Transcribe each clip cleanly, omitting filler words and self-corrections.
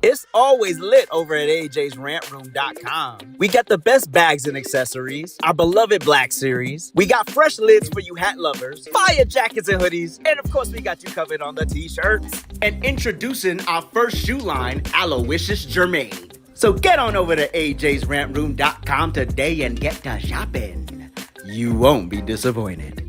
It's always lit over at AJsRANTroom.com. We got the best bags and accessories, our beloved Black Series. We got fresh lids for you hat lovers, fire jackets and hoodies, and of course we got you covered on the t-shirts. And introducing our first shoe line, Aloysius Germain. So get on over to AJsRANTroom.com today and get to shopping. You won't be disappointed.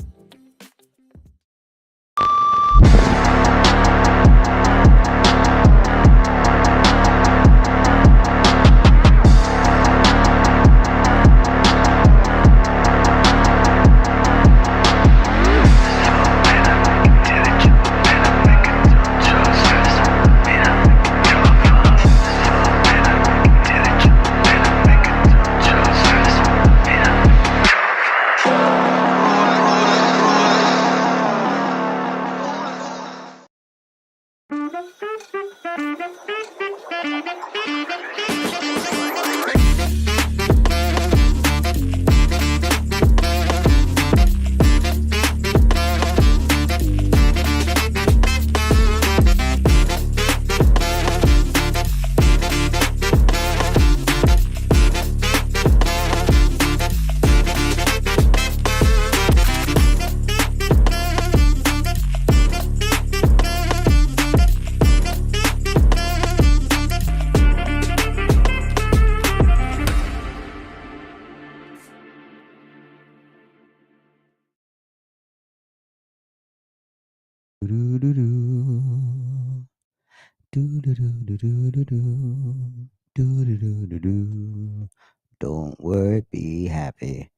Don't worry, be happy.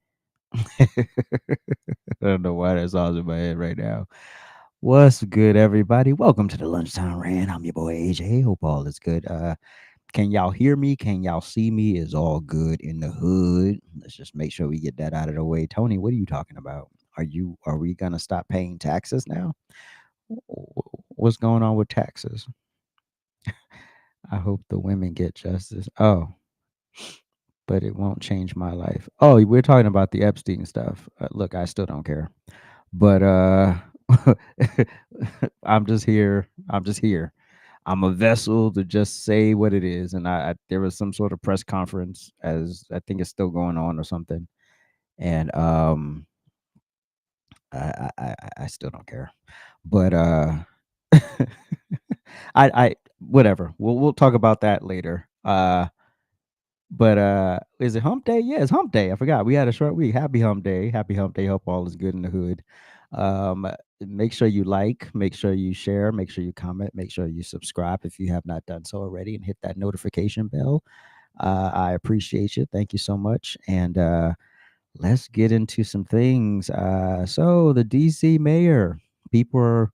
I don't know why that song's in my head right now. What's good, everybody? Welcome to the Lunchtime RANT. I'm your boy AJ. Hope all is good. Can y'all hear me? Can y'all see me? Is all good in the hood? Let's just make sure we get that out of the way. Tony, what are you talking about? Are we gonna stop paying taxes now? What's going on with taxes? I hope the women get justice. Oh, but it won't change my life. Oh, we're talking about the Epstein stuff. Look, I still don't care. But I'm just here. I'm just here. I'm a vessel to just say what it is. And there was some sort of press conference, as I think it's still going on or something. And I still don't care. But I whatever. We'll talk about that later. But is it hump day? Yeah, it's hump day. I forgot. We had a short week. Happy hump day. Happy hump day. Hope all is good in the hood. Make sure you like, make sure you share, make sure you comment, make sure you subscribe if you have not done so already, and hit that notification bell. I appreciate you. Thank you so much. And let's get into some things. So the DC mayor, people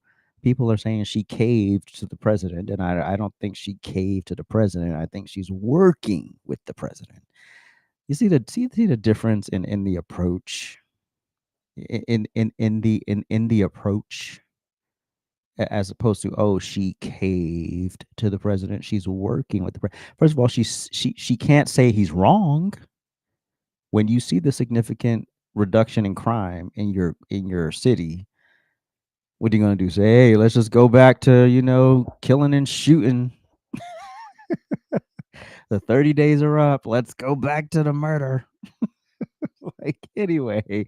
are saying she caved to the president, and I don't think she caved to the president. I think she's working with the president. You see the difference in the approach, in the approach, as opposed to, oh, she caved to the president. She's working with the president. First of all, she can't say he's wrong. When you see the significant reduction in crime in your city, what are you gonna do? Say, hey, let's just go back to killing and shooting. The 30 days are up. Let's go back to the murder. Like, anyway,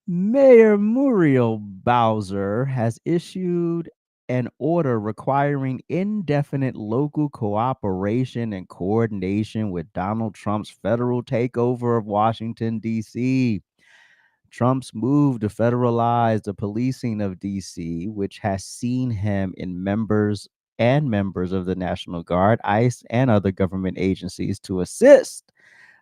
Mayor Muriel Bowser has issued an order requiring indefinite local cooperation and coordination with Donald Trump's federal takeover of Washington, D.C. Trump's move to federalize the policing of D.C., which has seen him in members of the National Guard, ICE, and other government agencies to assist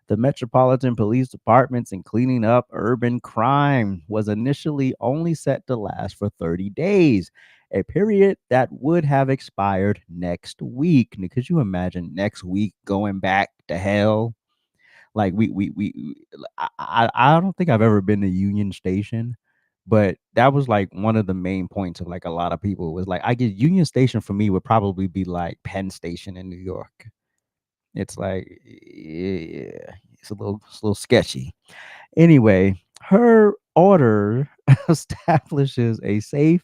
the Metropolitan Police Departments in cleaning up urban crime, was initially only set to last for 30 days, a period that would have expired next week. Could you imagine next week going back to hell? Like I don't think I've ever been to Union Station, but that was like one of the main points of like a lot of people was like, I get Union Station for me would probably be like Penn Station in New York. It's like, yeah, it's a little sketchy. Anyway, her order establishes a safe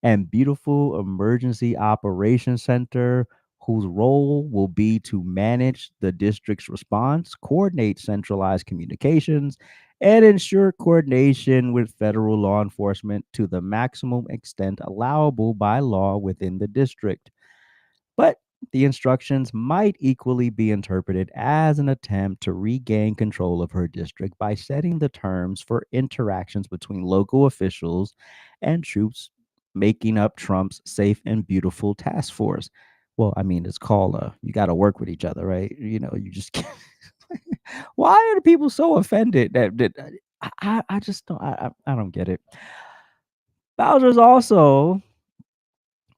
and beautiful emergency operations center whose role will be to manage the district's response, coordinate centralized communications, and ensure coordination with federal law enforcement to the maximum extent allowable by law within the district. But the instructions might equally be interpreted as an attempt to regain control of her district by setting the terms for interactions between local officials and troops making up Trump's safe and beautiful task force. Well, I mean, it's called you got to work with each other, right? You just can't. Why are the people so offended that I just don't I don't get it. Bowser's also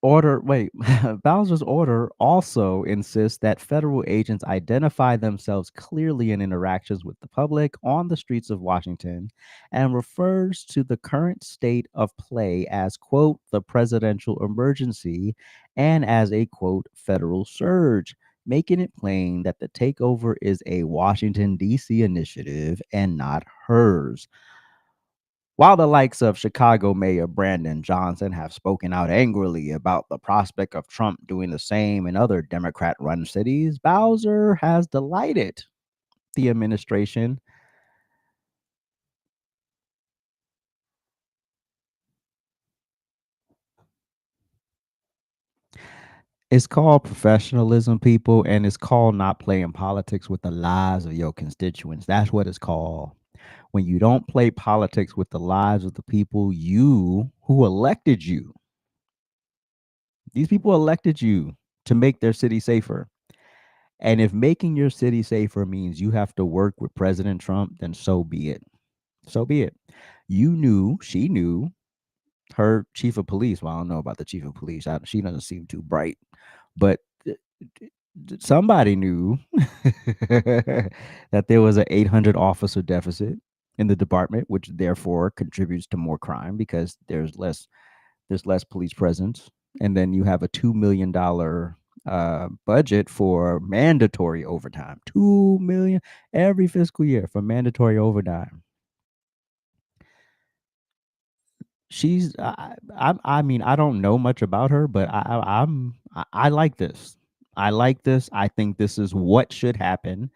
Bowser's order also insists that federal agents identify themselves clearly in interactions with the public on the streets of Washington and refers to the current state of play as, quote, the presidential emergency and as a, quote, federal surge, making it plain that the takeover is a Washington, D.C. initiative and not hers. While the likes of Chicago Mayor Brandon Johnson have spoken out angrily about the prospect of Trump doing the same in other Democrat run cities, Bowser has delighted the administration. It's called professionalism, people, and it's called not playing politics with the lives of your constituents. That's what it's called. When you don't play politics with the lives of the people who elected you. These people elected you to make their city safer. And if making your city safer means you have to work with President Trump, then so be it. So be it. She knew her chief of police. Well, I don't know about the chief of police. She doesn't seem too bright, but somebody knew that there was an 800 officer deficit in the department, which therefore contributes to more crime because there's less police presence, and then you have a $2 million budget for mandatory overtime. 2 million every fiscal year for mandatory overtime. I mean, I don't know much about her, but I like this. I like this. I think this is what should happen.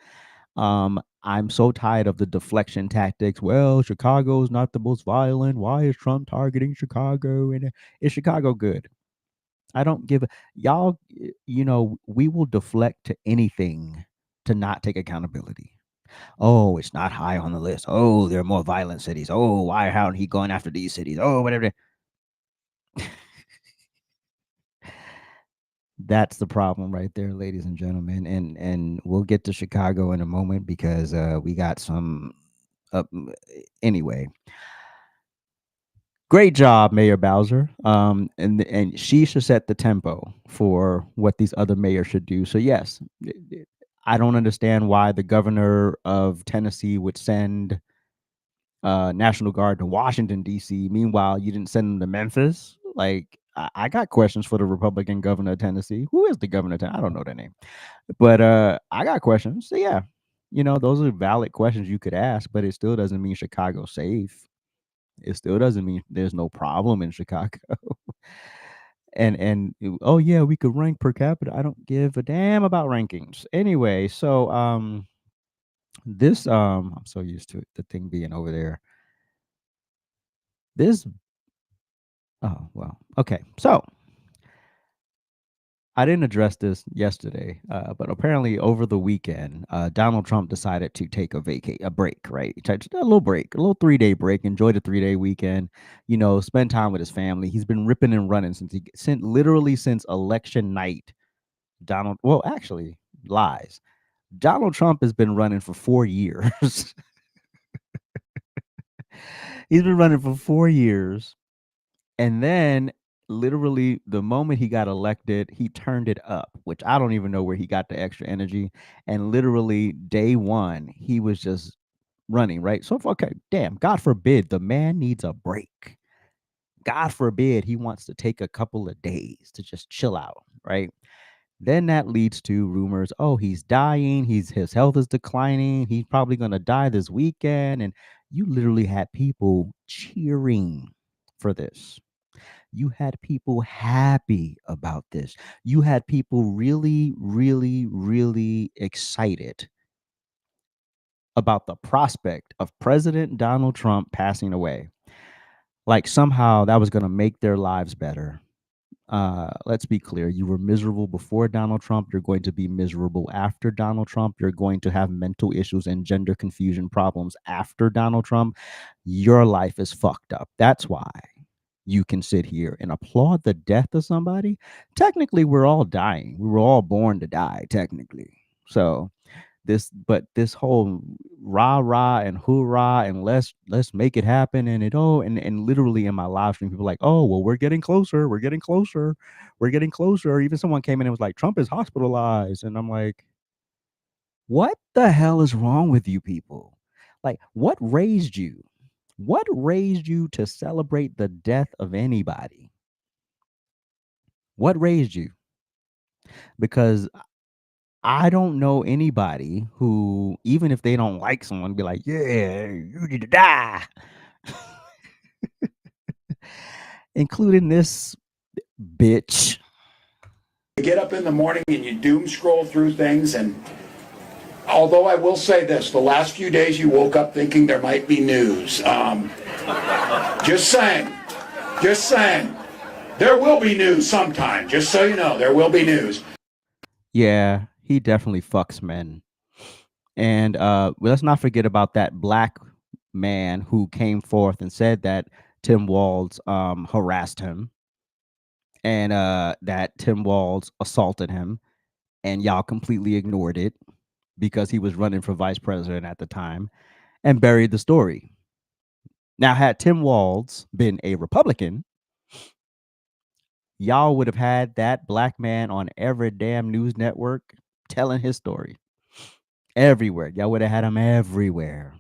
I'm so tired of the deflection tactics. Well, Chicago's not the most violent. Why is Trump targeting Chicago? And is Chicago good? I don't give a y'all, we will deflect to anything to not take accountability. Oh, it's not high on the list. Oh, there are more violent cities. Oh, why aren't he going after these cities? Oh, whatever. That's the problem right there, ladies and gentlemen. And we'll get to Chicago in a moment because we got some anyway. Great job, Mayor Bowser. And she should set the tempo for what these other mayors should do. So yes, I don't understand why the governor of Tennessee would send National Guard to Washington D.C. Meanwhile, you didn't send them to Memphis. Like I got questions for the Republican governor of Tennessee. Who is the governor of Tennessee? I don't know their name, but I got questions. So yeah, those are valid questions you could ask, but it still doesn't mean Chicago's safe. It still doesn't mean there's no problem in Chicago. And oh yeah, we could rank per capita. I don't give a damn about rankings. Anyway, so this I'm so used to it, the thing being over there. This oh well, okay. So I didn't address this yesterday, but apparently over the weekend, Donald Trump decided to take a break, right? Just a little break, a little 3-day break. Enjoy the 3-day weekend. Spend time with his family. He's been ripping and running since election night. Well, actually, lies. Donald Trump has been running for 4 years. He's been running for 4 years. And then literally the moment he got elected, he turned it up, which I don't even know where he got the extra energy. And literally day one, he was just running, right? So, okay, damn, God forbid the man needs a break. God forbid he wants to take a couple of days to just chill out, right? Then that leads to rumors, oh, he's dying, his health is declining, he's probably gonna die this weekend. And you literally had people cheering for this. You had people happy about this. You had people really, really, really excited about the prospect of President Donald Trump passing away. Like somehow that was going to make their lives better. Let's be clear. You were miserable before Donald Trump. You're going to be miserable after Donald Trump. You're going to have mental issues and gender confusion problems after Donald Trump. Your life is fucked up. That's why you can sit here and applaud the death of somebody. Technically, we're all dying. We were all born to die, technically. So this whole rah rah and hoorah and let's make it happen and and literally in my live stream people are like, oh well, we're getting closer, we're getting closer. Even someone came in and was like, Trump is hospitalized, and I'm like, what the hell is wrong with you people? Like, what raised you to celebrate the death of anybody? What raised you? Because I don't know anybody who, even if they don't like someone, be like, yeah, you need to die. Including this bitch. You get up in the morning and you doom scroll through things, and although I will say this, the last few days you woke up thinking there might be news. Just saying. There will be news sometime. Just so you know, there will be news. Yeah, he definitely fucks men. And let's not forget about that black man who came forth and said that Tim Walz harassed him and that Tim Walz assaulted him, and y'all completely ignored it because he was running for vice president at the time and buried the story. Now, had Tim Walz been a Republican, y'all would have had that black man on every damn news network telling his story. Everywhere. Y'all would have had him everywhere.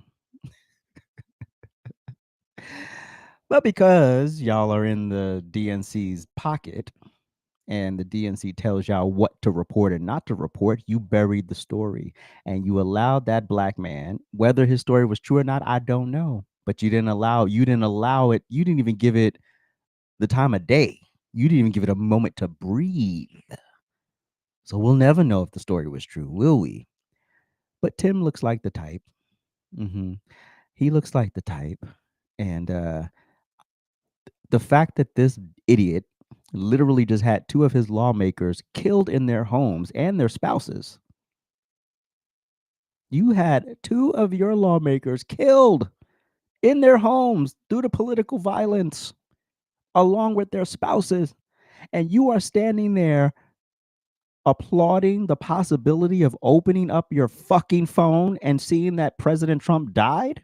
But because y'all are in the DNC's pocket and the DNC tells y'all what to report and not to report, you buried the story and you allowed that black man, whether his story was true or not, I don't know. But you didn't allow it, you didn't even give it the time of day. You didn't even give it a moment to breathe. So we'll never know if the story was true, will we? But Tim looks like the type. He looks like the type. And the fact that this idiot literally just had two of his lawmakers killed in their homes and their spouses. You had two of your lawmakers killed in their homes due to political violence, along with their spouses. And you are standing there applauding the possibility of opening up your fucking phone and seeing that President Trump died?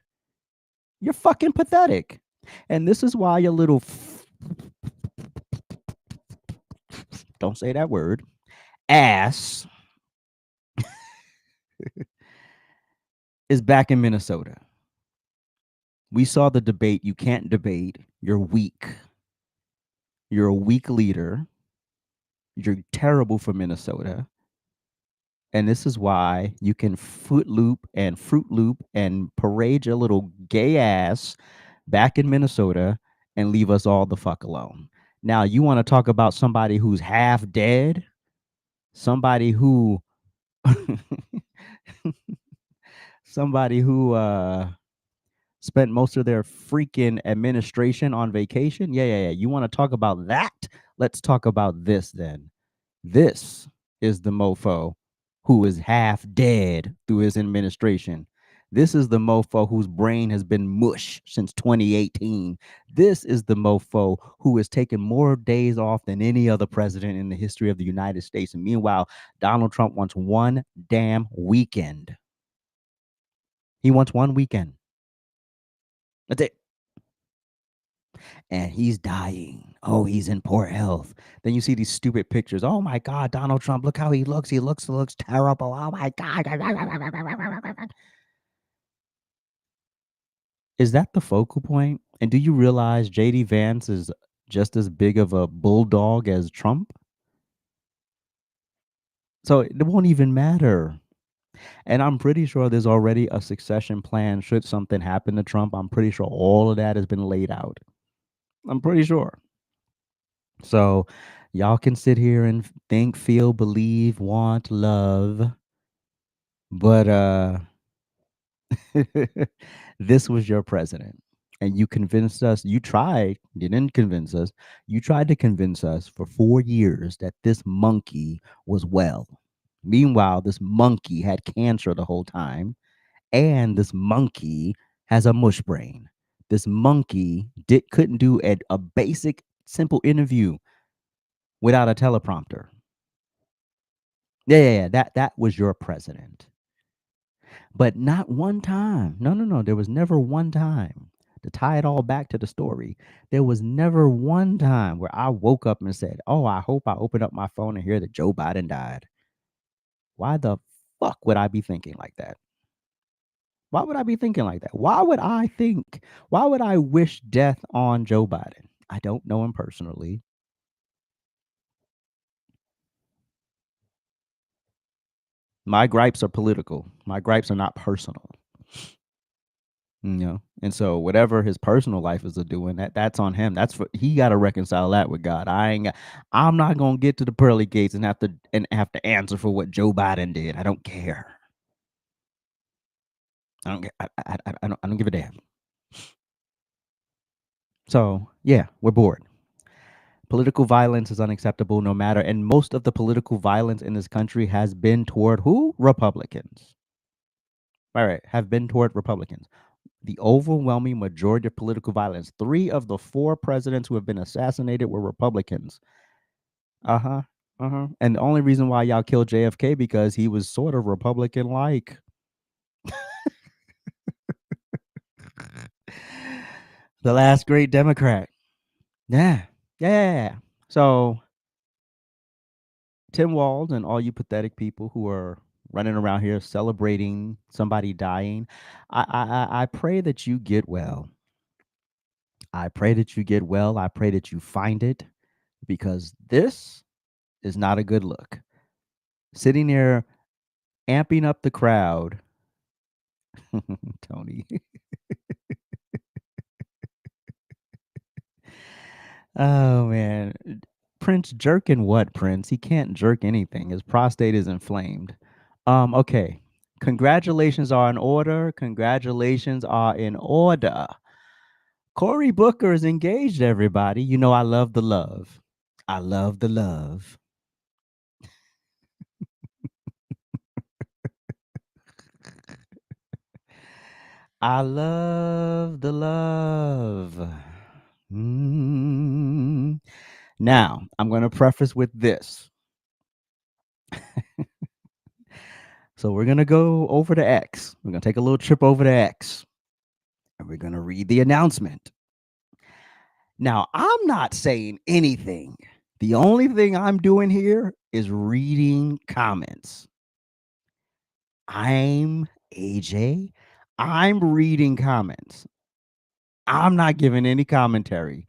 You're fucking pathetic. And this is why your little don't say that word ass is back in Minnesota. We saw the debate. You can't debate. You're weak. You're a weak leader. You're terrible for Minnesota. And this is why you can Fruit Loop and parade your little gay ass back in Minnesota and leave us all the fuck alone. Now, you want to talk about somebody who's half dead? Somebody who somebody who spent most of their freaking administration on vacation? Yeah. You want to talk about that? Let's talk about this then. This is the mofo who is half dead through his administration. This is the mofo whose brain has been mush since 2018. This is the mofo who has taken more days off than any other president in the history of the United States. And meanwhile, Donald Trump wants one damn weekend. He wants one weekend. That's it. And he's dying. Oh, he's in poor health. Then you see these stupid pictures. Oh my God, Donald Trump, look how he looks. He looks terrible. Oh my God. Is that the focal point? And do you realize JD Vance is just as big of a bulldog as Trump? So it won't even matter. And I'm pretty sure there's already a succession plan should something happen to Trump. I'm pretty sure all of that has been laid out. I'm pretty sure. So y'all can sit here and think, feel, believe, want, love, but this was your president. And you convinced us, you tried, you didn't convince us, you tried to convince us for 4 years that this monkey was well. Meanwhile, this monkey had cancer the whole time, and this monkey has a mush brain. This monkey couldn't do a basic, simple interview without a teleprompter. Yeah. That was your president. But not one time. No, no, no. There was never one time to tie it all back to the story. There was never one time where I woke up and said, "Oh, I hope I open up my phone and hear that Joe Biden died." Why the fuck would I be thinking like that? Why would I be thinking like that? Why would I wish death on Joe Biden? I don't know him personally. My gripes are political. My gripes are not personal. And so whatever his personal life is doing, that's on him. He got to reconcile that with God. I'm not gonna get to the pearly gates and have to answer for what Joe Biden did. I don't care. I don't get. I don't give a damn. So yeah, we're bored. Political violence is unacceptable no matter, and most of the political violence in this country has been toward who? Republicans. All right, have been toward Republicans. The overwhelming majority of political violence. 3 of the 4 presidents who have been assassinated were Republicans. Uh-huh. Uh-huh. And the only reason why y'all killed JFK because he was sort of Republican like. The last great Democrat. Yeah. Yeah. So Tim Walz and all you pathetic people who are running around here celebrating somebody dying, I pray that you get well. I pray that you get well. I pray that you find it because this is not a good look. Sitting there amping up the crowd. Tony. Oh man. Prince jerking what, Prince? He can't jerk anything. His prostate is inflamed. Okay. Congratulations are in order. Congratulations are in order. Cory Booker is engaged, everybody. You know I love the love. I love the love. I love the love. Mm. Now, I'm going to preface with this. So we're going to go over to X. We're going to take a little trip over to X. And we're going to read the announcement. Now, I'm not saying anything. The only thing I'm doing here is reading comments. I'm AJ. I'm reading comments. I'm not giving any commentary.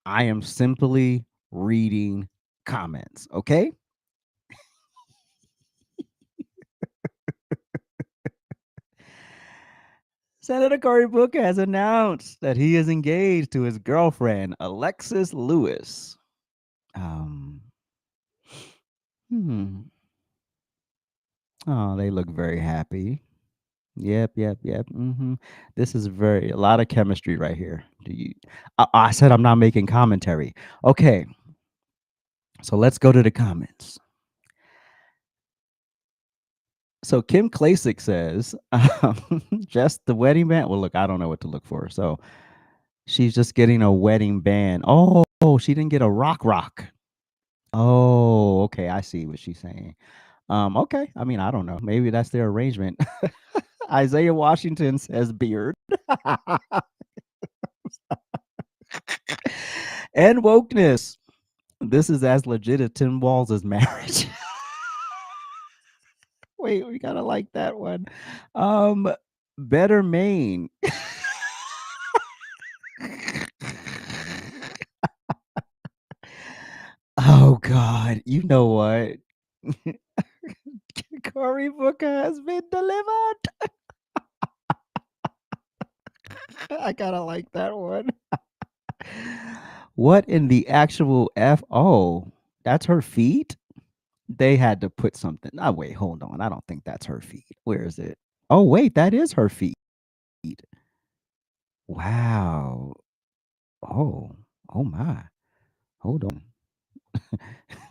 I am simply reading comments. Okay. Senator Cory Booker has announced that he is engaged to his girlfriend, Alexis Lewis. Um, hmm. Oh, they look very happy. Yep. This is a lot of chemistry right here. I said I'm not making commentary. Okay. So let's go to the comments. So Kim Klasick says, just the wedding band. Well, look, I don't know what to look for. So she's just getting a wedding band. Oh, she didn't get a rock. Oh, okay. I see what she's saying. Okay. I mean, I don't know. Maybe that's their arrangement. Isaiah Washington says beard. And wokeness. This is as legit as Tim Walz' marriage. Wait, we gotta like that one. Better Maine. Oh God, you know what? Cory Booker has been delivered. I gotta like that one. What in the actual F? Oh, that's her feet? They had to put something. Oh, wait, hold on. I don't think that's her feet. Where is it? Oh, wait, that is her feet. Wow. Oh, oh my. Hold on.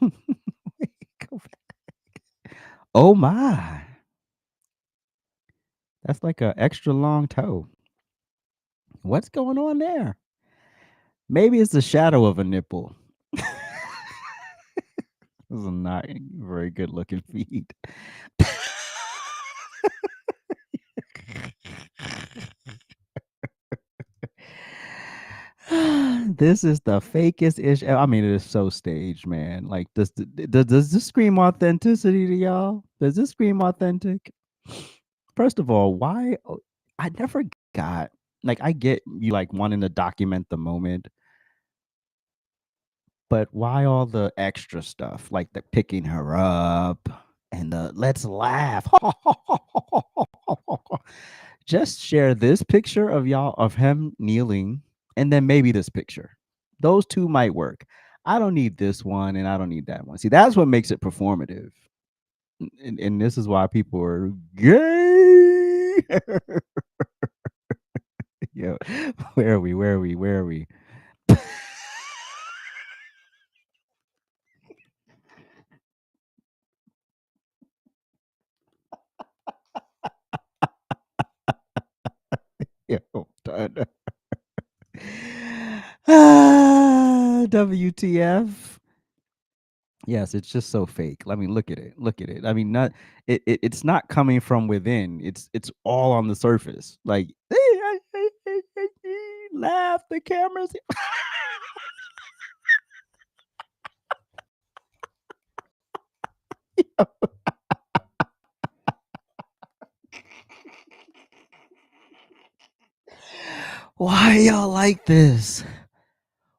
Wait, go back. Oh my. That's like a extra long toe. What's going on there? Maybe it's the shadow of a nipple. Those are not very good looking feet. This is the fakest ish. I mean, it is so staged, man. Like, does this scream authenticity to y'all? Does this scream authentic? First of all, why? I never got like I get you like wanting to document the moment, but why all the extra stuff like the picking her up and the let's laugh? Just share this picture of y'all of him kneeling and then maybe this picture. Those two might work. I don't need this one and I don't need that one. See, that's what makes it performative. And this is why people are gay. Yo, where are we? Where are we? Where are we? Yo, done. WTF? Yes, it's just so fake. I mean, look at it. Look at it. I mean, not it's not coming from within. It's all on the surface. Like laugh, the cameras. Why are y'all like this?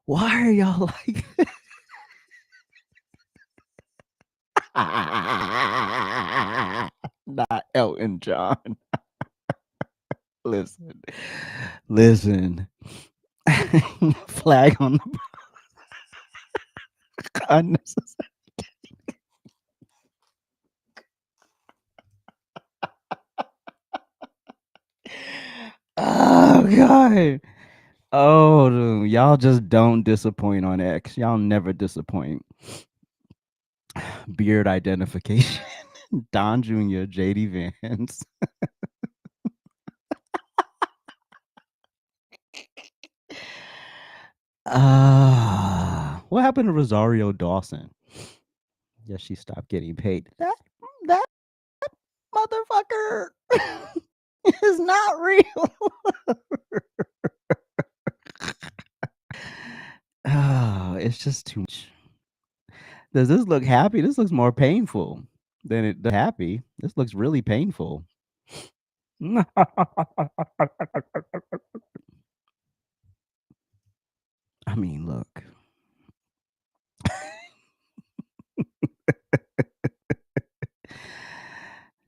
Why are y'all like this? Not Elton John. Listen. Listen. Flag on the unnecessary. Oh god. Oh, dude, y'all just don't disappoint on X. Y'all never disappoint. Beard identification. Don Jr., JD Vance. What happened to Rosario Dawson? Yes, she stopped getting paid. That motherfucker is not real. Oh, it's just too much. Does this look happy? This looks more painful than it does happy. This looks really painful. I mean, look.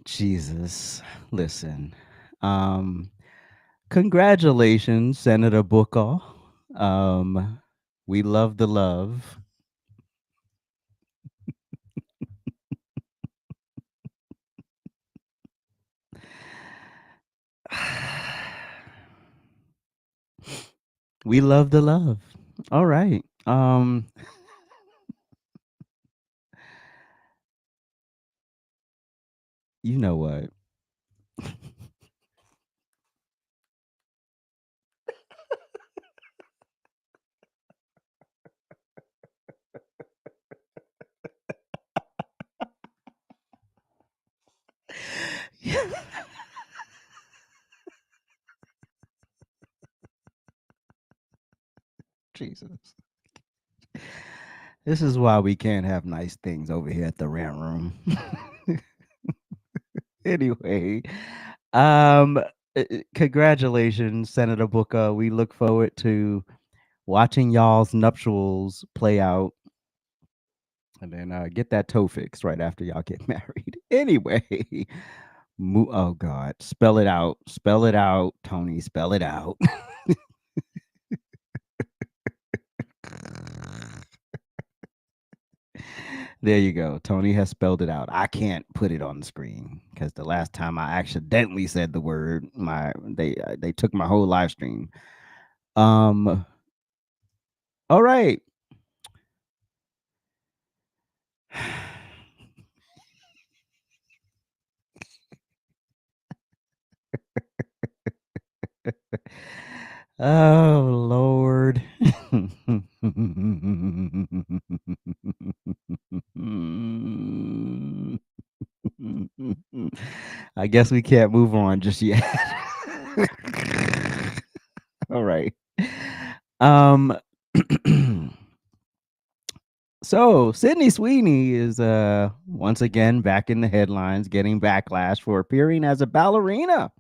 Jesus. Listen. Um Congratulations, Senator Booker. We love the love. We love the love. All right. You know what? Jesus. This is why we can't have nice things over here at the rant room. Anyway, congratulations, Senator Booker. We look forward to watching y'all's nuptials play out and then get that toe fixed right after y'all get married. Anyway, oh God, spell it out, Tony, spell it out. There you go. Tony has spelled it out. I can't put it on the screen because the last time I accidentally said the word, they took my whole live stream. Um. All right. Oh Lord. I guess we can't move on just yet. All right. Um so Sydney Sweeney is once again back in the headlines getting backlash for appearing as a ballerina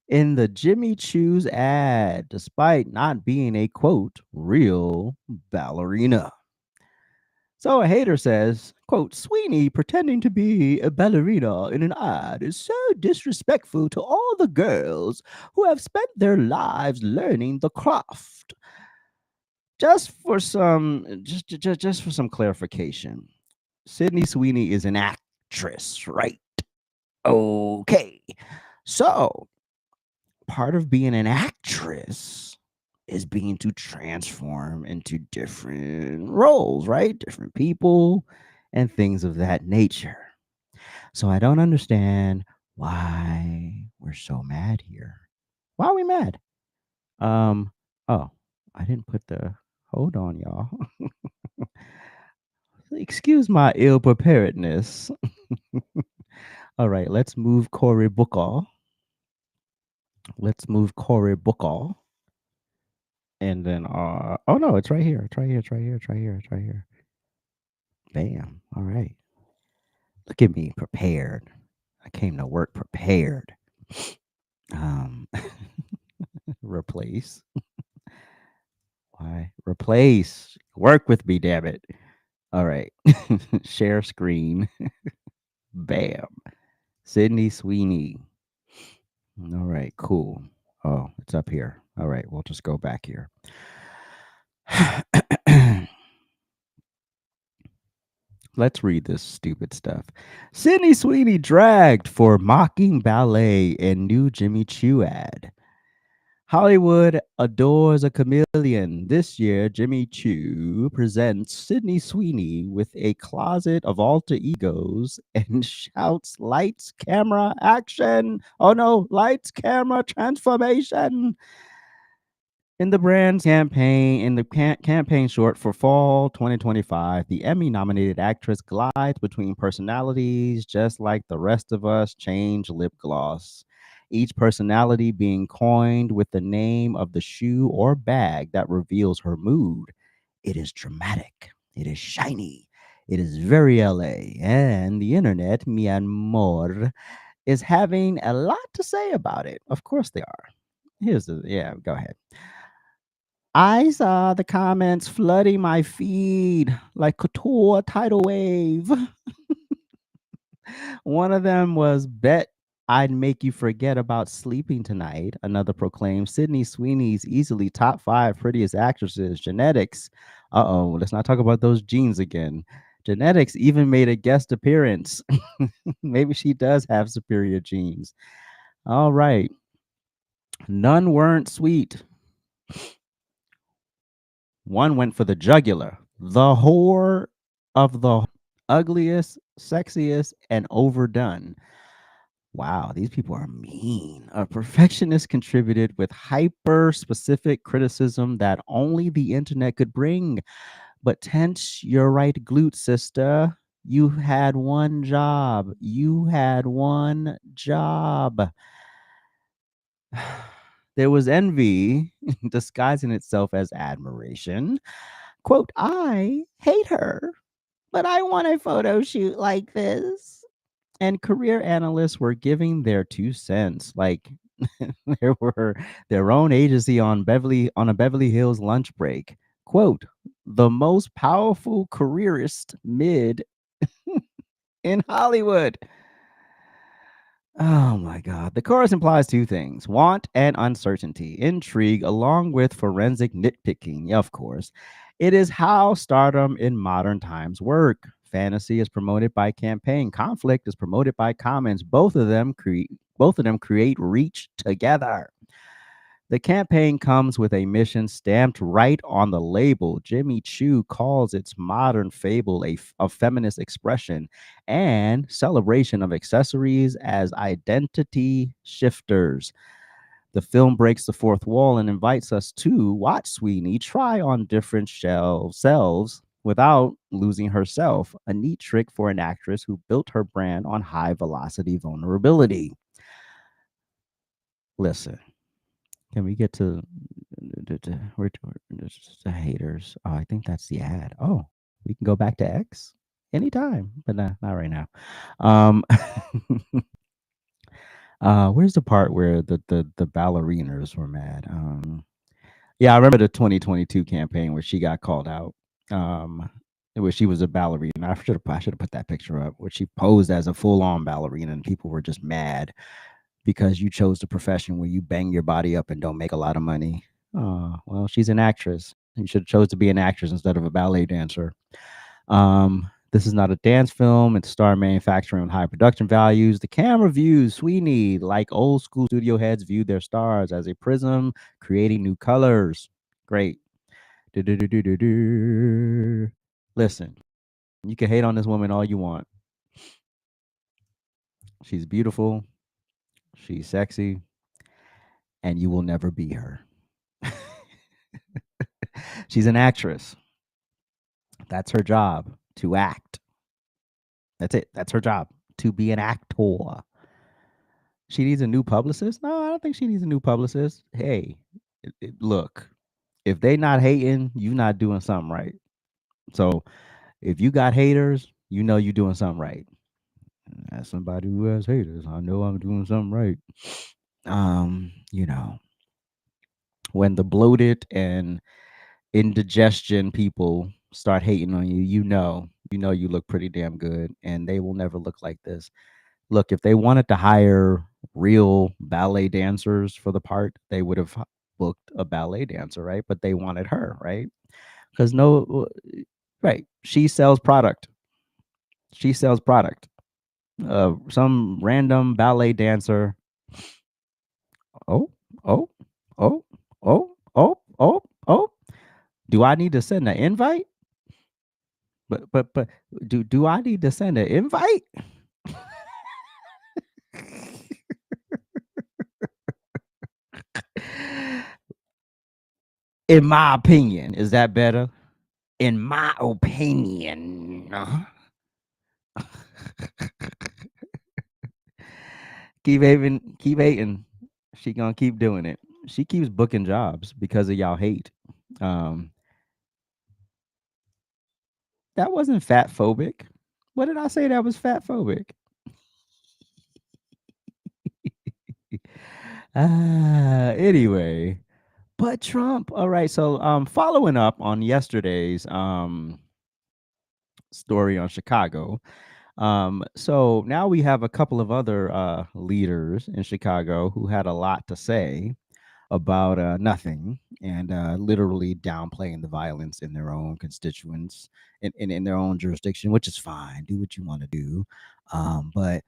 in the Jimmy Choo's ad despite not being a quote real ballerina. So a hater says, quote, Sweeney pretending to be a ballerina in an ad is so disrespectful to all the girls who have spent their lives learning the craft. Just for some clarification, Sydney Sweeney is an actress, right? Okay. So part of being an actress is being to transform into different roles, right? Different people and things of that nature. So I don't understand why we're so mad here. Why are we mad? Oh, I didn't put the hold on, y'all. Excuse my ill preparedness. All right, let's move Cory Bookall. Let's move Cory Bookall. And then oh no, it's right here. It's right here. It's right here. It's right here. It's right here. Bam. All right. Look at me prepared. I came to work prepared. Um replace. Why? Replace. Work with me, damn it. All right. Share screen. Bam. Sydney Sweeney. All right, cool. Oh, it's up here. All right, we'll just go back here. Let's read this stupid stuff. Sydney Sweeney dragged for mocking ballet in new Jimmy Choo ad. Hollywood adores a chameleon. This year, Jimmy Choo presents Sydney Sweeney with a closet of alter egos and shouts, lights, camera, action. Oh no, lights, camera, transformation. In the brand's campaign, in the campaign short for fall 2025, the Emmy-nominated actress glides between personalities, just like the rest of us change lip gloss. Each personality being coined with the name of the shoe or bag that reveals her mood. It is dramatic. It is shiny. It is very LA. And the internet, mi amor, is having a lot to say about it. Of course they are. Yeah, go ahead. I saw the comments flooding my feed like couture tidal wave. One of them was, bet I'd make you forget about sleeping tonight. Another proclaimed Sydney Sweeney's easily top 5 prettiest actresses. Genetics. Uh-oh, let's not talk about those genes again. Genetics even made a guest appearance. Maybe she does have superior genes. All right. None weren't sweet. One went for the jugular. The whore of the ugliest, sexiest, and overdone. Wow, these people are mean. A perfectionist contributed with hyper specific criticism that only the internet could bring. But tense your right glute, sister. You had one job. You had one job. There was envy disguising itself as admiration. Quote, I hate her, but I want a photo shoot like this. And career analysts were giving their 2 cents. Like there were their own agency on a Beverly Hills lunch break. Quote, the most powerful careerist mid in Hollywood. Oh my God. The chorus implies 2 things: want and uncertainty, intrigue, along with forensic nitpicking. Of course, it is how stardom in modern times work. Fantasy is promoted by campaign. Conflict is promoted by comments. Both of them create reach together. The campaign comes with a mission stamped right on the label. Jimmy Choo calls its modern fable a feminist expression and celebration of accessories as identity shifters. The film breaks the fourth wall and invites us to watch Sweeney try on different selves without losing herself, a neat trick for an actress who built her brand on high velocity vulnerability. Listen, can we get to the haters? Oh, I think that's the ad. Oh, we can go back to X anytime, but not right now. Um, where's the part where the ballerinas were mad? Yeah, I remember the 2022 campaign where she got called out. Um, where she was a ballerina. I should have put that picture up where she posed as a full on ballerina, and people were just mad because you chose the profession where you bang your body up and don't make a lot of money. Oh, well, she's an actress. You should have chose to be an actress instead of a ballet dancer. This is not a dance film. It's star manufacturing with high production values. The camera views Sweeney like old school studio heads viewed their stars as a prism, creating new colors. Great. Do-do-do-do-do-do. Listen, you can hate on this woman all you want. She's beautiful. She's sexy. And you will never be her. She's an actress. That's her job, to act. That's it. That's her job, to be an actor. She needs a new publicist? No, I don't think she needs a new publicist. Hey, look, if they not hating, you not doing something right. So if you got haters, you know you doing something right. As somebody who has haters, I know I'm doing something right. You know, when the bloated and indigestion people start hating on you, you know you look pretty damn good, and they will never look like this. Look, if they wanted to hire real ballet dancers for the part, they would have booked a ballet dancer, right? But they wanted her, right? Because no, right? She sells product. She sells product. Some random ballet dancer. Oh, oh, oh, oh, oh, oh, oh. Do I need to send an invite? But do I need to send an invite? In my opinion, is that better? In my opinion. Keep hating. She gonna keep doing it. She keeps booking jobs because of y'all hate. Um, that wasn't fat phobic. What did I say that was fat phobic? Anyway, but Trump. All right. So following up on yesterday's story on Chicago. So now we have a couple of other leaders in Chicago who had a lot to say about nothing and literally downplaying the violence in their own constituents in their own jurisdiction, which is fine. Do what you want to do. But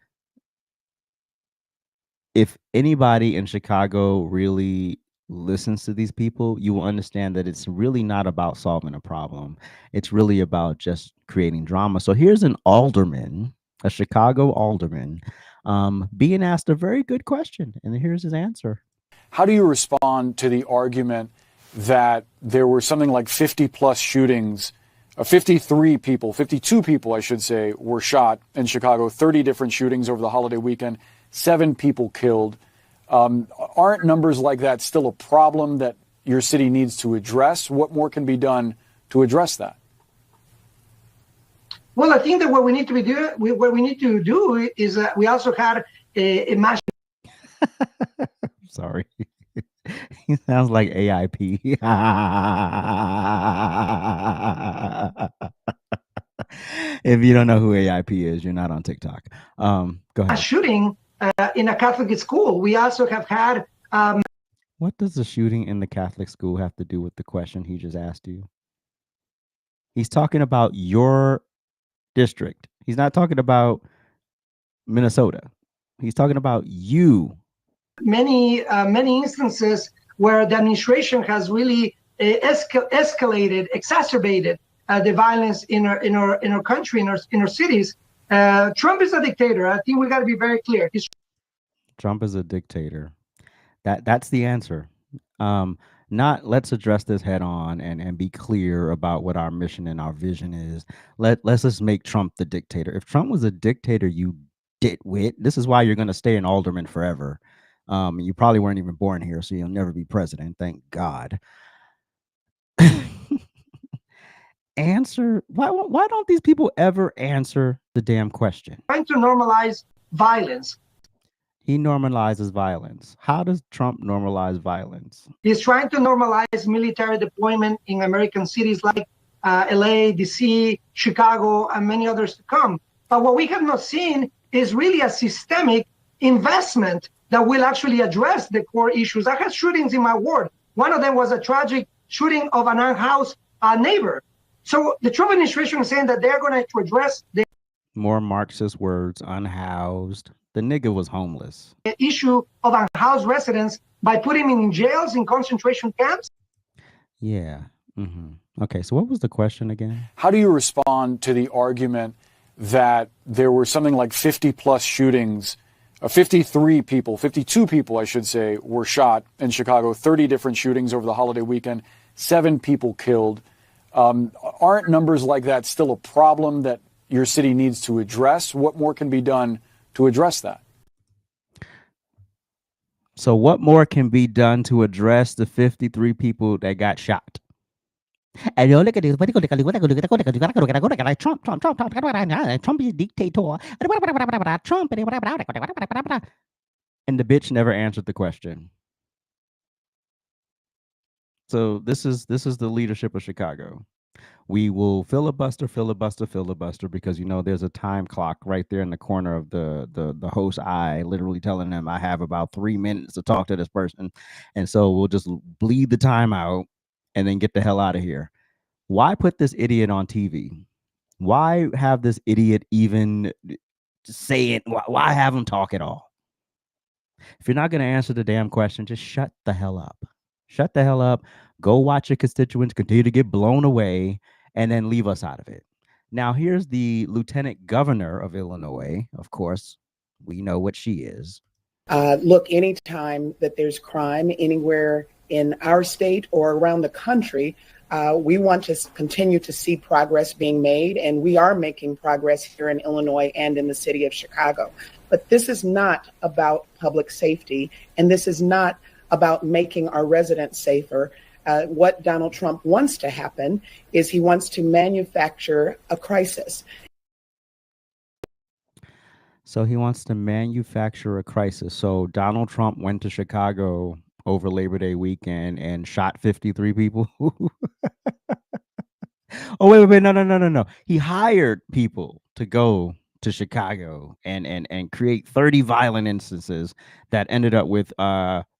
if anybody in Chicago really listens to these people, you will understand that it's really not about solving a problem. It's really about just creating drama. So here's an alderman, a Chicago alderman, being asked a very good question. And here's his answer. How do you respond to the argument that there were something like 50 plus shootings, 53 people, 52 people, I should say, were shot in Chicago, 30 different shootings over the holiday weekend, 7 people killed? Aren't numbers like that still a problem that your city needs to address? What more can be done to address that? Well, I think that what we need to do is we also had a mass. Sorry. He sounds like AIP. If you don't know who AIP is, you're not on TikTok. Go ahead. A shooting in a Catholic school. We also have had. What does the shooting in the Catholic school have to do with the question he just asked you? He's talking about your district. He's not talking about Minnesota. He's talking about you. Many instances where the administration has really escalated, exacerbated the violence in our country, in our cities. Trump is a dictator. I think we got to be very clear. Trump is a dictator. That's the answer. Not let's address this head on and be clear about what our mission and our vision is. Let's just make Trump the dictator. If Trump was a dictator, you ditwit. This is why you're going to stay an alderman forever. You probably weren't even born here, so you'll never be president. Thank God. Answer. Why don't these people ever answer the damn question? Trying to normalize violence. He normalizes violence. How does Trump normalize violence? He's trying to normalize military deployment in American cities like LA, DC, Chicago, and many others to come. But what we have not seen is really a systemic investment that will actually address the core issues. I had shootings in my ward. One of them was a tragic shooting of an unhoused neighbor. So the Trump administration is saying that they're going to address the more Marxist words, unhoused. The nigga was homeless. The issue of unhoused residents by putting them in jails, in concentration camps. Yeah. Okay, so what was the question again? How do you respond to the argument that there were something like 50 plus shootings, 53 people, 52 people, I should say, were shot in Chicago, 30 different shootings over the holiday weekend, 7 people killed. Aren't numbers like that still a problem that your city needs to address? What more can be done to address that? So what more can be done to address the 53 people that got shot? And you look at this, Trump is dictator. Trump, and the bitch never answered the question. So this is the leadership of Chicago. We will filibuster because there's a time clock right there in the corner of the host's eye, literally telling them I have about 3 minutes to talk to this person, and so we'll just bleed the time out and then get the hell out of here. Why put this idiot on TV? Why have this idiot even say it? Why have him talk at all? If you're not going to answer the damn question, just shut the hell up. Shut the hell up. Go watch your constituents continue to get blown away and then leave us out of it. Now, here's the lieutenant governor of Illinois. Of course, we know what she is. Look, anytime that there's crime anywhere in our state or around the country, we want to continue to see progress being made, and we are making progress here in Illinois and in the city of Chicago. But this is not about public safety, and this is not about making our residents safer. What Donald Trump wants to happen is he wants to manufacture a crisis. So he wants to manufacture a crisis. So Donald Trump went to Chicago over Labor Day weekend and shot 53 people. Oh, wait, no. He hired people to go to Chicago and create 30 violent instances that ended up with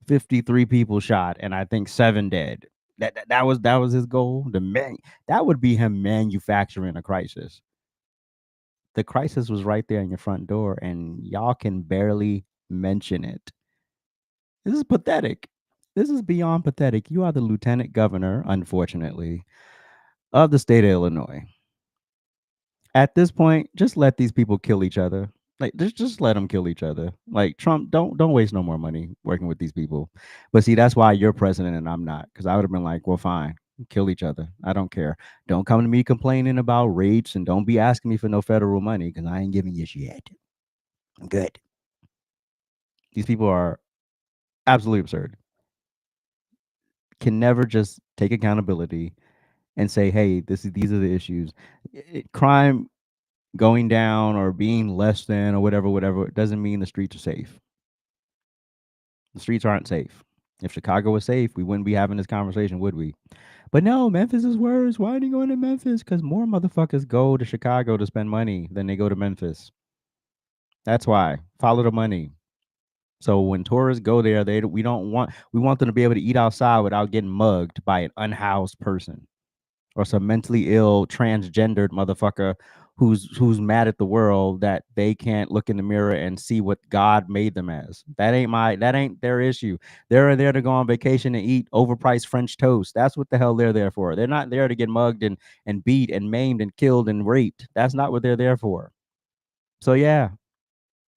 53 people shot and I think 7 dead. That was his goal. That would be him manufacturing a crisis. The crisis was right there in your front door, and y'all can barely mention it. This is pathetic. This is beyond pathetic. You are the lieutenant governor, unfortunately, of the state of Illinois. At this point, just let these people kill each other. Like, just let them kill each other. Like, Trump, don't waste no more money working with these people. But see, that's why you're president and I'm not, because I would have been like, well, fine. Kill each other. I don't care. Don't come to me complaining about rates and don't be asking me for no federal money because I ain't giving you shit. I'm good. These people are absolutely absurd. Can never just take accountability and say, hey, these are the issues. Crime going down or being less than or whatever, it doesn't mean the streets are safe. The streets aren't safe. If Chicago was safe, we wouldn't be having this conversation, would we? But no, Memphis is worse. Why are they going to Memphis? Because more motherfuckers go to Chicago to spend money than they go to Memphis. That's why. Follow the money. So when tourists go there, we want them to be able to eat outside without getting mugged by an unhoused person or some mentally ill transgendered motherfucker who's mad at the world that they can't look in the mirror and see what God made them as. That ain't their issue. They're there to go on vacation and eat overpriced French toast. That's what the hell they're there for. They're not there to get mugged and beat and maimed and killed and raped. That's not what they're there for. So yeah,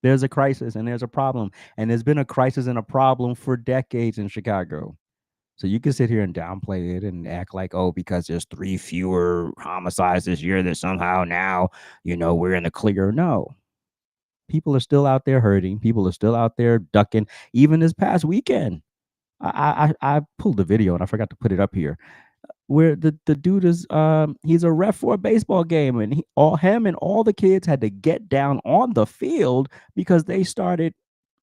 there's a crisis and there's a problem. And there's been a crisis and a problem for decades in Chicago. So you can sit here and downplay it and act like, oh, because there's 3 fewer homicides this year, that somehow now, we're in the clear. No, people are still out there hurting. People are still out there ducking. Even this past weekend, I pulled the video and I forgot to put it up here, where the dude is he's a ref for a baseball game, and him and all the kids had to get down on the field because they started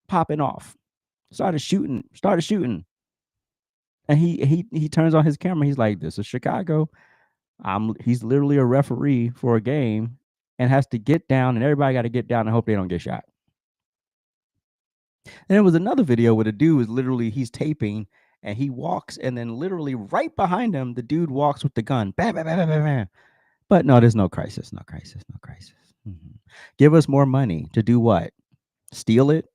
popping off, started shooting. And he turns on his camera. He's like, "This is Chicago. He's literally a referee for a game and has to get down, and everybody got to get down and hope they don't get shot." And there was another video where the dude was literally, he's taping and he walks, and then literally right behind him, the dude walks with the gun. Bam, bam, bam, bam, bam, bam. But no, there's no crisis. Mhm. Give us more money to do what? Steal it?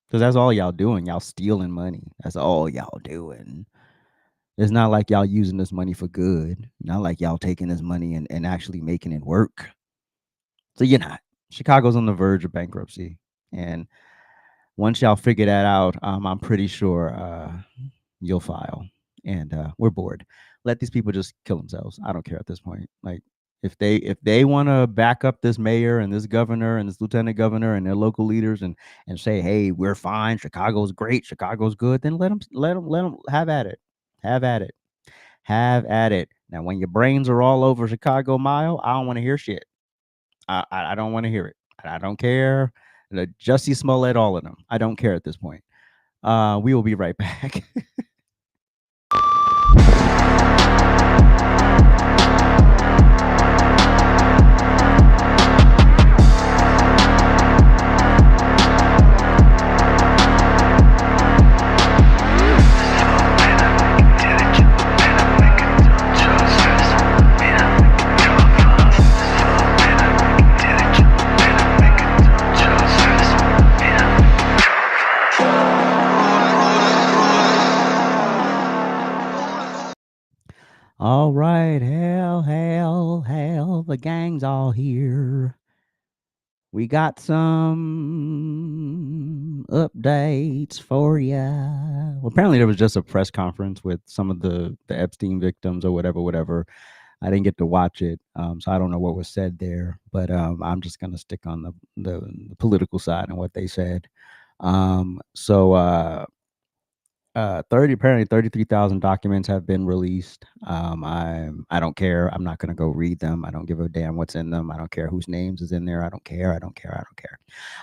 Because that's all y'all doing. Y'all stealing money. That's all y'all doing. It's not like y'all using this money for good. Not like y'all taking this money and actually making it work. So you're not. Chicago's on the verge of bankruptcy. And once y'all figure that out, I'm pretty sure you'll file. And we're bored. Let these people just kill themselves. I don't care at this point. Like, if they want to back up this mayor and this governor and this lieutenant governor and their local leaders and say, hey, we're fine, Chicago's great, Chicago's good, then let them have at it. Have at it. Have at it. Now, when your brains are all over Chicago Mile, I don't want to hear shit. I don't want to hear it. I don't care. Jussie Smollett, all of them. I don't care at this point. We will be right back. All right, hail, the gang's all here. We got some updates for you. Well, apparently there was just a press conference with some of the Epstein victims or whatever. I didn't get to watch it, so I don't know what was said there. But I'm just gonna stick on the political side and what they said. Apparently 33,000 documents have been released. I don't care. I'm not gonna go read them. I don't give a damn what's in them. I don't care whose names is in there. I don't care.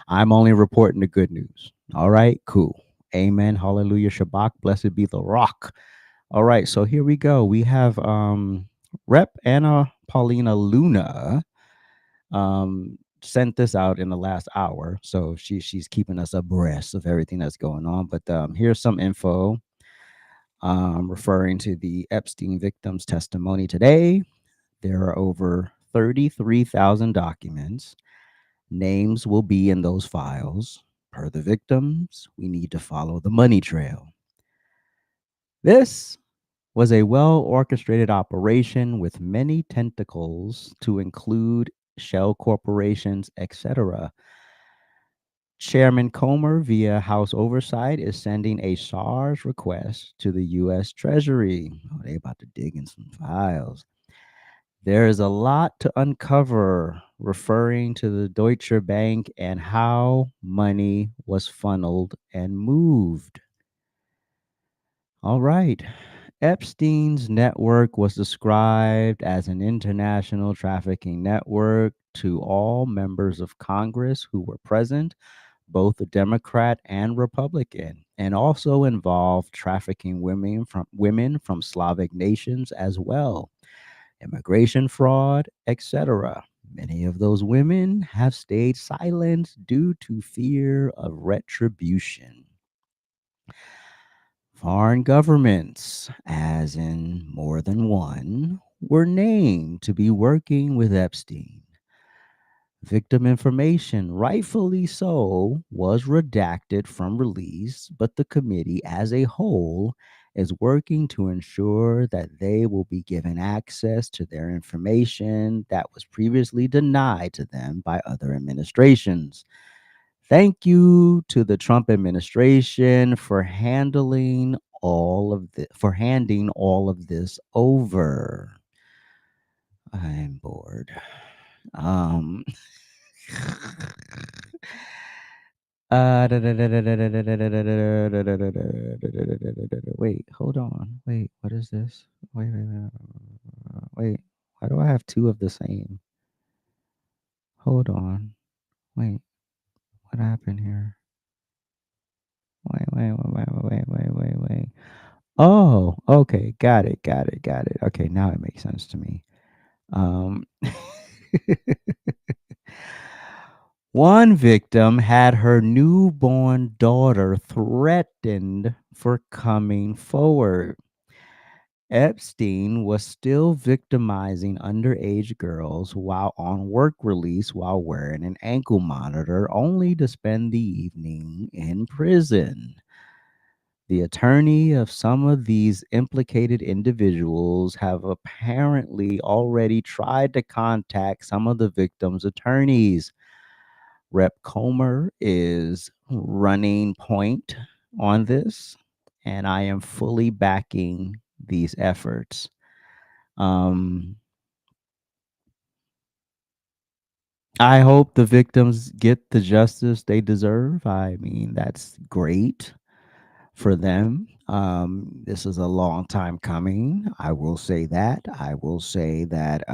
I'm only reporting the good news. All right, cool. Amen. Hallelujah. Shabbat. Blessed be the rock. All right, so here we go. We have Rep Anna Paulina Luna sent this out in the last hour, so she's keeping us abreast of everything that's going on. But here's some info referring to the Epstein victims' testimony today. There are over 33,000 documents. Names will be in those files. Per the victims, we need to follow the money trail. This was a well-orchestrated operation with many tentacles to include shell corporations, etc. Chairman Comer, via House Oversight, is sending a SARS request to the U.S. Treasury. Oh, they about to dig in some files. There is a lot to uncover referring to the Deutsche Bank and how money was funneled and moved. All right. Epstein's network was described as an international trafficking network to all members of Congress who were present, both Democrat and Republican, and also involved trafficking women from Slavic nations as well, immigration fraud, etc. Many of those women have stayed silent due to fear of retribution. Foreign governments, as in more than one, were named to be working with Epstein. Victim information, rightfully so, was redacted from release, but the committee as a whole is working to ensure that they will be given access to their information that was previously denied to them by other administrations. Thank you to the Trump administration for handling handing all of this over. I'm bored. Um Wait, hold on. Wait, what is this? Wait. Why do I have two of the same? Hold on. Wait, what happened here? Wait. Oh, okay. Got it. Okay, now it makes sense to me. Um One victim had her newborn daughter threatened for coming forward. Epstein was still victimizing underage girls while on work release while wearing an ankle monitor, only to spend the evening in prison. The attorney of some of these implicated individuals have apparently already tried to contact some of the victims' attorneys. Rep Comer is running point on this, and I am fully backing these efforts. I hope the victims get the justice they deserve. I mean, that's great for them. This is a long time coming. I will say that. I will say that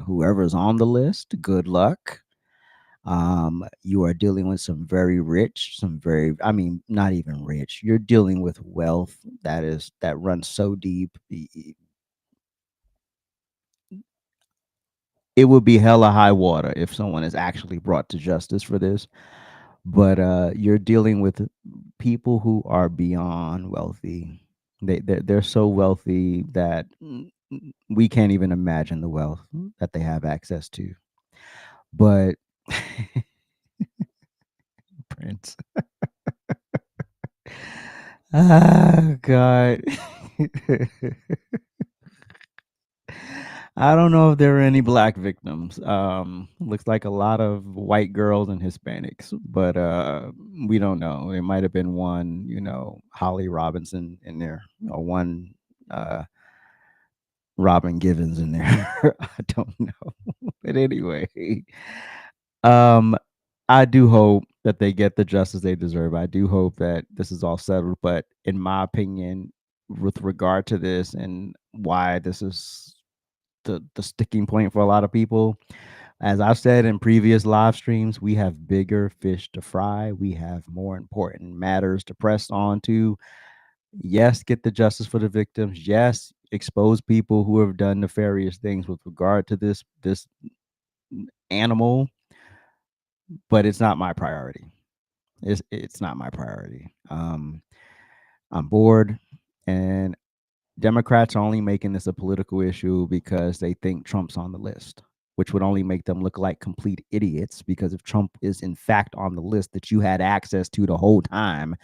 whoever's on the list, good luck. You are dealing with some very rich, I mean, not even rich. You're dealing with wealth that runs so deep. It would be hella high water if someone is actually brought to justice for this. But you're dealing with people who are beyond wealthy. They're so wealthy that we can't even imagine the wealth that they have access to. But Prince. Ah, God. I don't know if there are any black victims. Looks like a lot of white girls and Hispanics, but we don't know. There might have been one, Holly Robinson in there, or one Robin Givens in there. I don't know. But anyway, um, I do hope that they get the justice they deserve. I do hope that this is all settled. But in my opinion, with regard to this and why this is the sticking point for a lot of people, as I've said in previous live streams, we have bigger fish to fry. We have more important matters to press on to. Yes, get the justice for the victims. Yes, expose people who have done nefarious things with regard to this animal, but it's not my priority. It's not my priority. I'm bored, and Democrats are only making this a political issue because they think Trump's on the list, which would only make them look like complete idiots. Because if Trump is in fact on the list that you had access to the whole time,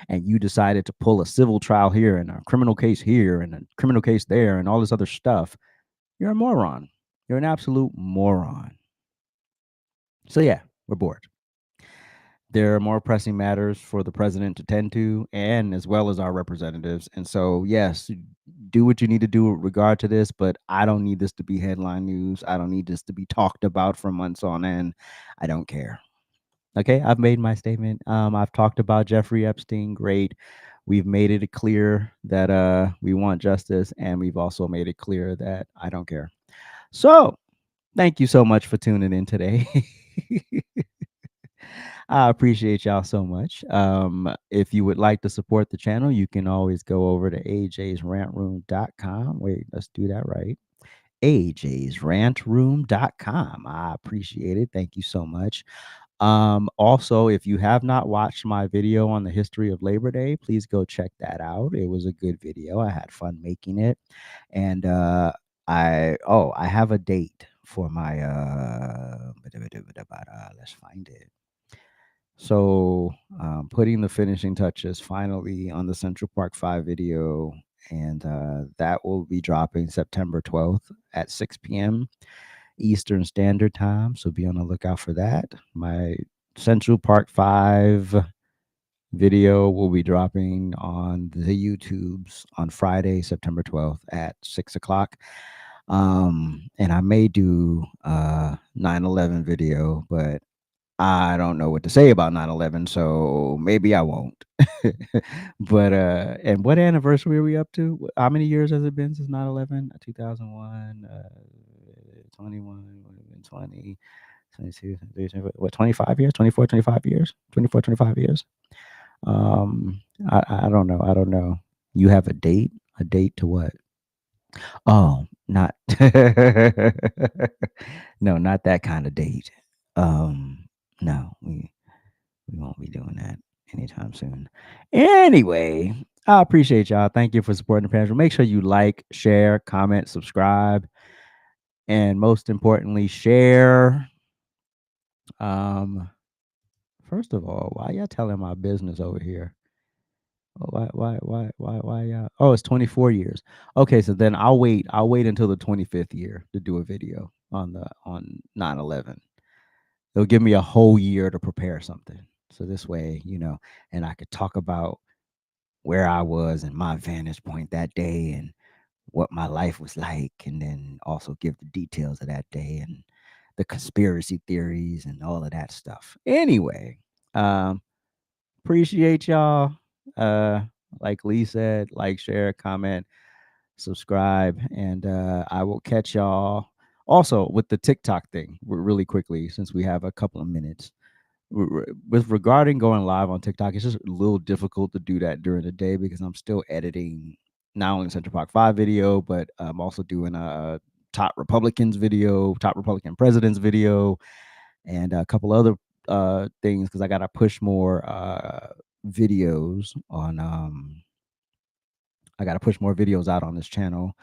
and you decided to pull a civil trial here and a criminal case here and a criminal case there and all this other stuff, you're a moron. You're an absolute moron. So yeah, we're bored. There are more pressing matters for the president to tend to, and as well as our representatives. And so, yes, do what you need to do with regard to this, but I don't need this to be headline news. I don't need this to be talked about for months on end. I don't care. Okay, I've made my statement. I've talked about Jeffrey Epstein. Great. We've made it clear that we want justice, and we've also made it clear that I don't care. So, thank you so much for tuning in today. I appreciate y'all so much. If you would like to support the channel, you can always go over to AJsRANTroom.com. Wait, let's do that right. AJsRANTroom.com. I appreciate it. Thank you so much. Also, if you have not watched my video on the history of Labor Day, please go check that out. It was a good video. I had fun making it. And I have a date for my let's find it. So, putting the finishing touches finally on the Central Park 5 video, and that will be dropping September 12th at 6 p.m. Eastern Standard Time. So be on the lookout for that. My Central Park 5 video will be dropping on the YouTubes on Friday, September 12th at 6 o'clock. And I may do 9/11 video, but I don't know what to say about 9/11, so maybe I won't. But and what anniversary are we up to? How many years has it been since 9/11? 2001, 21, 20, 22, 23, what, 25 years? 24, 25 years? 24, 25 years? I don't know. I don't know. You have a date? A date to what? Oh, not no, not that kind of date. No, we won't be doing that anytime soon. Anyway, I appreciate y'all. Thank you for supporting the panel. Make sure you like, share, comment, subscribe, and most importantly, share. Um, First of all, why y'all telling my business over here? Oh, why y'all? Oh, it's 24 years. Okay, so then I'll wait. I'll wait until the 25th year to do a video on 9/11. It'll give me a whole year to prepare something. So this way, and I could talk about where I was and my vantage point that day and what my life was like, and then also give the details of that day and the conspiracy theories and all of that stuff. Anyway, um, appreciate y'all. Uh, like Lee said, like, share, comment, subscribe, and I will catch y'all also with the TikTok thing really quickly since we have a couple of minutes. With regarding going live on TikTok, it's just a little difficult to do that during the day because I'm still editing not only Central Park 5 video, but I'm also doing a top Republicans video, top Republican presidents video, and a couple other things because I got to push more videos on. I got to push more videos out on this channel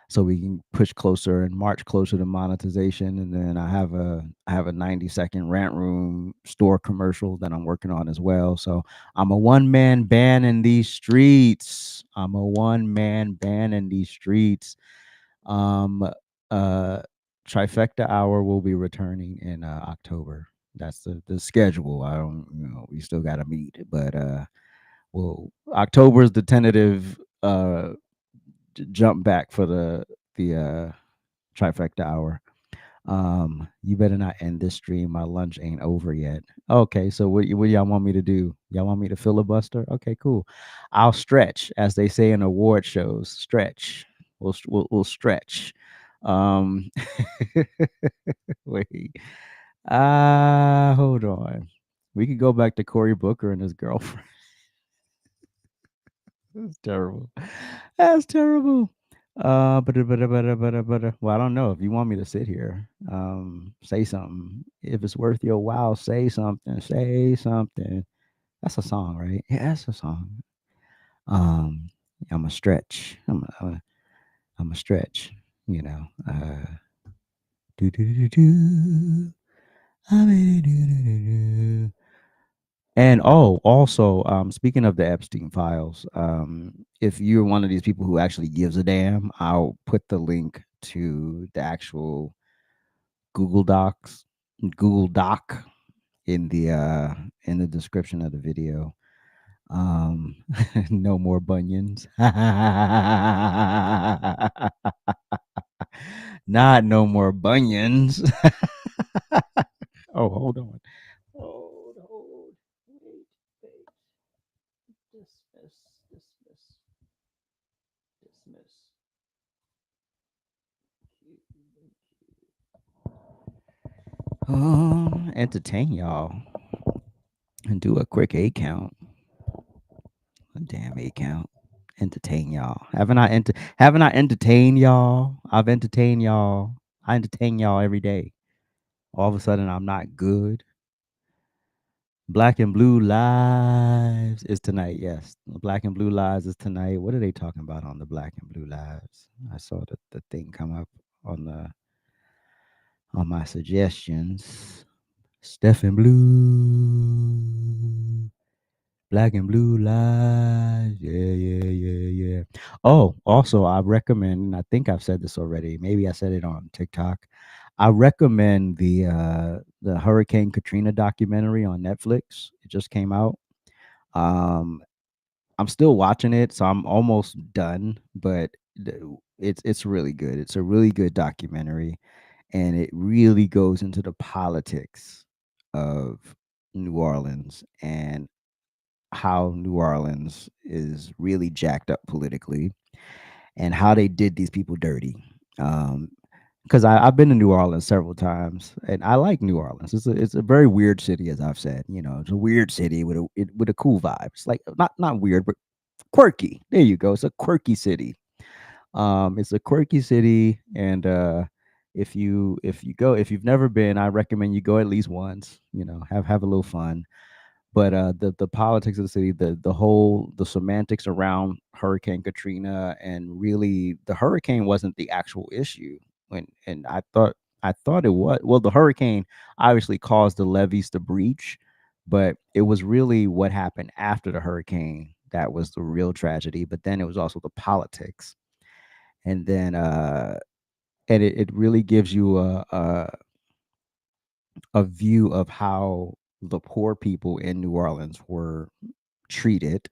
so we can push closer and march closer to monetization. And then I have a 90-second rant room store commercial that I'm working on as well. So I'm a one-man band in these streets. Um Trifecta Hour will be returning in October. That's the schedule. I don't, we still got to meet, but well, October is the tentative jump back for the Trifecta Hour. You better not end this stream. My lunch ain't over yet. Okay, so what y'all want me to do? Y'all want me to filibuster? Okay, cool. I'll stretch, as they say in award shows. Stretch. We'll stretch. Um, wait. Hold on. We could go back to Cory Booker and his girlfriend. That's terrible. That's terrible. Well, I don't know if you want me to sit here. Say something. If it's worth your while, say something. Say something. That's a song, right? Yeah, that's a song. Um, I'm a stretch. I'm a stretch. You know. Do do do do. I'm a do do do do. And also, speaking of the Epstein files, if you're one of these people who actually gives a damn, I'll put the link to the actual Google Docs, Google Doc in the description of the video. No more bunions. Not no more bunions. Oh, hold on. Hold. Wait. Dismiss. Entertain y'all and do a quick 8 count. A damn 8 count. Entertain y'all. Haven't I entertained y'all? I've entertained y'all. I entertain y'all every day. All of a sudden I'm not good. Black and Blue Lives is tonight. Yes, Black and Blue Lives is tonight. What are they talking about on the Black and Blue Lives? I saw the thing come up on the on my suggestions. Stephen Blue. Black and blue lies. Yeah, yeah, yeah, yeah. Oh, also, I recommend, and I think I've said this already. Maybe I said it on TikTok. I recommend the Hurricane Katrina documentary on Netflix. It just came out. Um, I'm still watching it, so I'm almost done, but it's really good. It's a really good documentary, and it really goes into the politics of New Orleans and how New Orleans is really jacked up politically and how they did these people dirty. Um, because I've been to New Orleans several times, and I like New Orleans. It's a very weird city, as I've said. You know, it's a weird city with a cool vibe. It's like not weird, but quirky. There you go. It's a quirky city. It's a quirky city, and if you've never been, I recommend you go at least once. You know, have a little fun. But the politics of the city, the semantics around Hurricane Katrina, and really the hurricane wasn't the actual issue. And I thought it was. Well, the hurricane obviously caused the levees to breach, but it was really what happened after the hurricane that was the real tragedy. But then it was also the politics, and then it really gives you a view of how the poor people in New Orleans were treated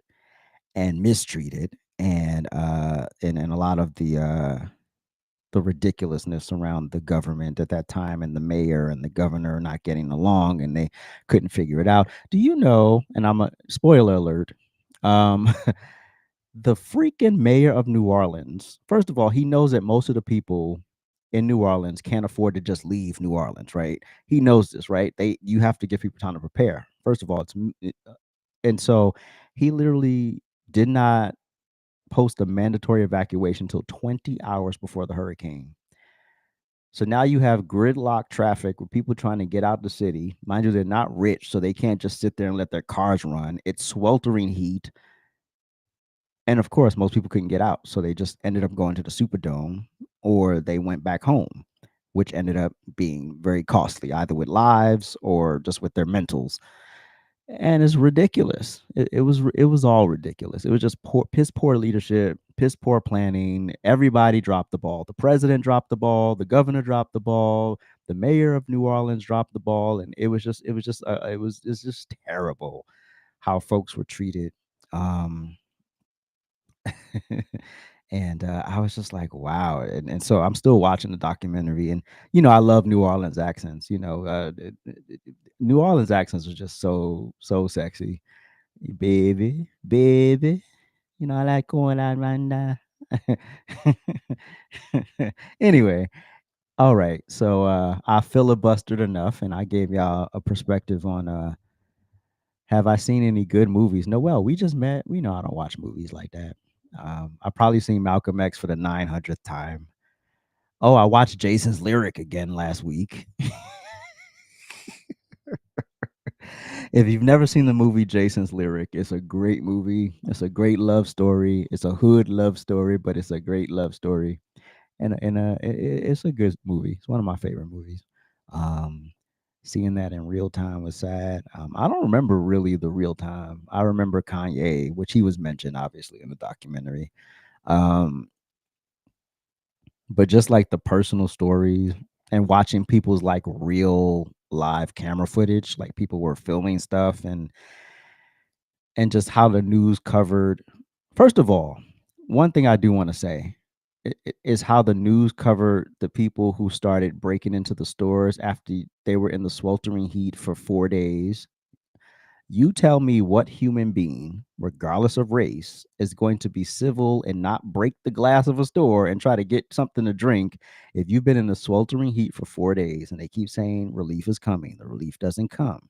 and mistreated, and a lot of the ridiculousness around the government at that time, and the mayor and the governor not getting along, and they couldn't figure it out. Do you know, and I'm a spoiler alert, um the freaking mayor of New Orleans, first of all, he knows that most of the people in New Orleans can't afford to just leave New Orleans, right? He knows this, right? You have to give people time to prepare. First of all, and so he literally did not post a mandatory evacuation until 20 hours before the hurricane. So now you have gridlock traffic with people trying to get out the city. Mind you, they're not rich, so they can't just sit there and let their cars run. It's sweltering heat. And of course, most people couldn't get out. So they just ended up going to the Superdome, or they went back home, which ended up being very costly, either with lives or just with their mentals. And it's ridiculous. It was all ridiculous. It was just piss poor leadership, piss poor planning. Everybody dropped the ball. The president dropped the ball. The governor dropped the ball. The mayor of New Orleans dropped the ball, and it's just terrible how folks were treated. Um, and I was just like, wow. And so I'm still watching the documentary, and I love New Orleans accents. New Orleans accents are just so sexy. Baby, baby, I like going out right now. Anyway, all right. So I filibustered enough, and I gave y'all a perspective on have I seen any good movies? Noel, we just met. We know I don't watch movies like that. I probably seen Malcolm X for the 900th time. Oh, I watched Jason's Lyric again last week. If you've never seen the movie Jason's Lyric, it's a great movie. It's a great love story. It's a hood love story, but it's a great love story, and it's a good movie. It's one of my favorite movies. Um, Seeing that in real time was sad. I don't remember really the real time. I remember Kanye, which he was mentioned obviously in the documentary. Um, but just like the personal stories and watching people's like real live camera footage, like people were filming stuff, and just how the news covered. First of all, one thing I do want to say is how the news covered the people who started breaking into the stores after they were in the sweltering heat for 4 days. You tell me what human being, regardless of race, is going to be civil and not break the glass of a store and try to get something to drink if you've been in the sweltering heat for 4 days and they keep saying relief is coming. The relief doesn't come.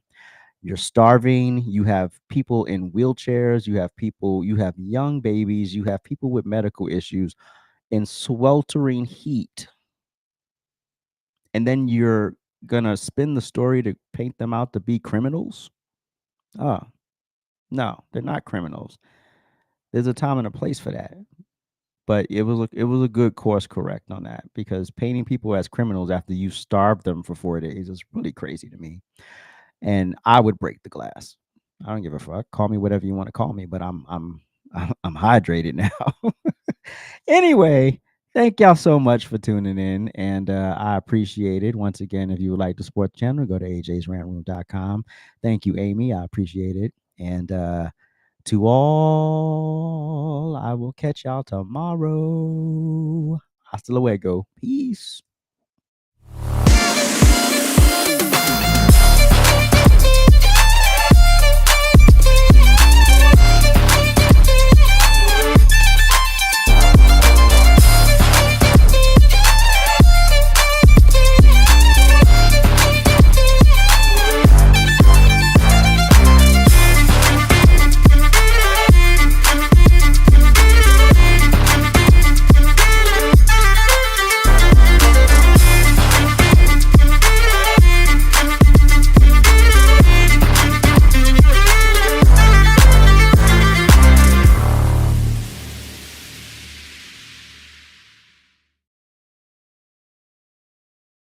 You're starving. You have people in wheelchairs. You have young babies. You have people with medical issues in sweltering heat. And then you're going to spin the story to paint them out to be criminals? Oh, no, they're not criminals. There's a time and a place for that. But it was a good course correct on that, because painting people as criminals after you starved them for 4 days is really crazy to me. And I would break the glass. I don't give a fuck. Call me whatever you want to call me, but I'm hydrated now. Anyway, thank y'all so much for tuning in, and I appreciate it. Once again, if you would like to support the channel, go to AJsRANTroom.com. Thank you, Amy. I appreciate it. And to all, I will catch y'all tomorrow. Hasta luego. Peace.